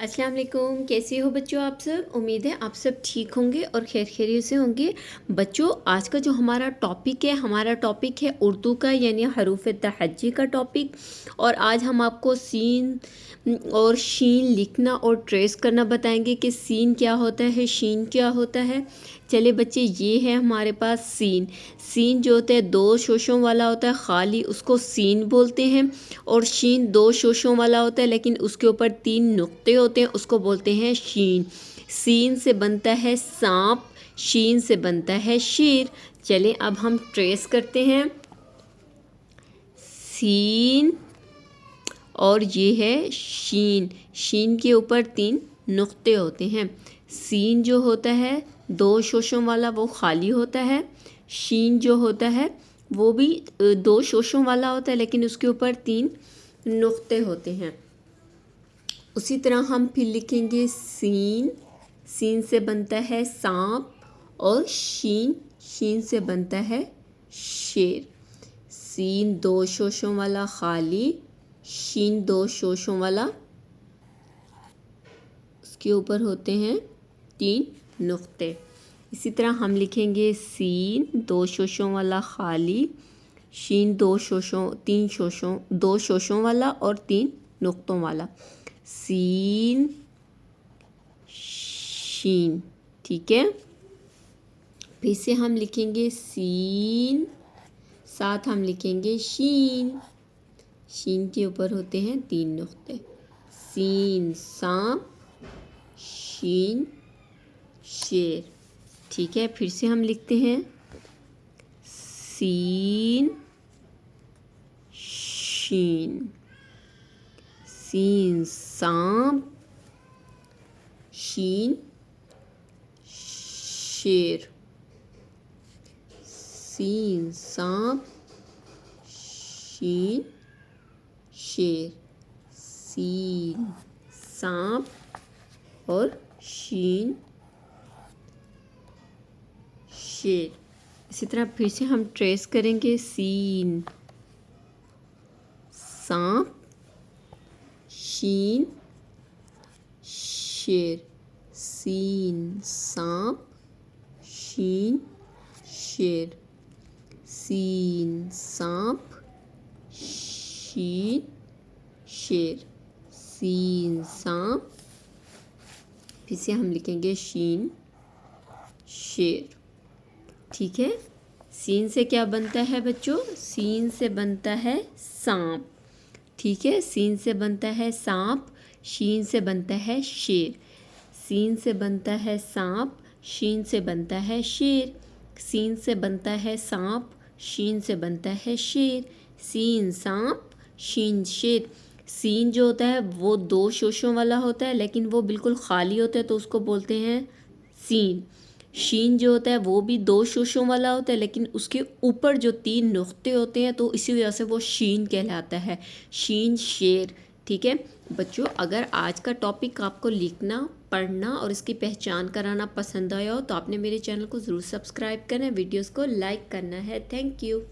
अस्सलाम वालेकुम। कैसे हो बच्चों आप सब? उम्मीद है आप सब ठीक होंगे और खैरियत से होंगे। बच्चों आज का जो हमारा टॉपिक है उर्दू का, यानी हरूफ तहज्जी का टॉपिक। और आज हम आपको सीन और शीन लिखना और ट्रेस करना बताएंगे कि सीन क्या होता है, शीन क्या होता है। चले बच्चे, ये है हमारे पास सीन। सीन जो होता है दो शोशों वाला होता है, खाली उसको सीन बोलते हैं। और शीन दो शोशों वाला होता है लेकिन उसके ऊपर 3 नुक्ते होते हैं, उसको बोलते हैं शीन। सीन से बनता है सांप, शीन से बनता है शेर। चलें अब हम ट्रेस करते हैं। सीन और ये है शीन। शीन के ऊपर 3 नुक्ते होते हैं। सीन जो होता है दो शोशों वाला वो खाली होता है। शीन जो होता है वो भी दो शोशों वाला होता है लेकिन उसके ऊपर 3 नुक्ते होते हैं। उसी तरह हम फिर लिखेंगे सीन। सीन से बनता है सांप और शीन, शीन से बनता है शेर। सीन दो शोशों वाला खाली, शीन दो शोशों वाला, उसके ऊपर होते हैं 3 नुक्ते। इसी तरह हम लिखेंगे सीन दो शोशों वाला खाली, शीन दो शोशों वाला और 3 नुक्तों वाला। सीन शीन, ठीक है। फिर से हम लिखेंगे सीन, साथ हम लिखेंगे शीन। शीन के ऊपर होते हैं 3 नुक्ते। सीन सांप, शीन शेर, ठीक है। फिर से हम लिखते हैं सीन शीन। सीन सांप, शीन शेर। सीन सांप, शीन शेर। सीन सांप और शीन शेर। इसी तरह फिर से हम ट्रेस करेंगे। सीन सांप, शीन शेर। सीन सांप, शीन शेर। सीन सांप, शीन शेर। सीन सांप, फिर से हम लिखेंगे शीन शेर, ठीक है। सीन से क्या बनता है बच्चों? सीन से बनता है सांप, ठीक है। सीन से बनता है सांप, शीन से बनता है शेर। सीन से बनता है सांप, शीन से बनता है शेर। सीन से बनता है सांप, शीन से बनता है शेर। सीन सांप, शीन शेर। सीन जो होता है वो दो शोशों वाला होता है लेकिन वो बिल्कुल खाली होता है तो उसको बोलते हैं सीन। शीन जो होता है वो भी दो शोशों वाला होता है लेकिन उसके ऊपर जो 3 नुक्ते होते हैं तो इसी वजह से वो शीन कहलाता है। शीन शेर, ठीक है। बच्चों अगर आज का टॉपिक आपको लिखना, पढ़ना और इसकी पहचान कराना पसंद आया हो तो आपने मेरे चैनल को ज़रूर सब्सक्राइब करना है, वीडियोस को लाइक करना है। Thank you.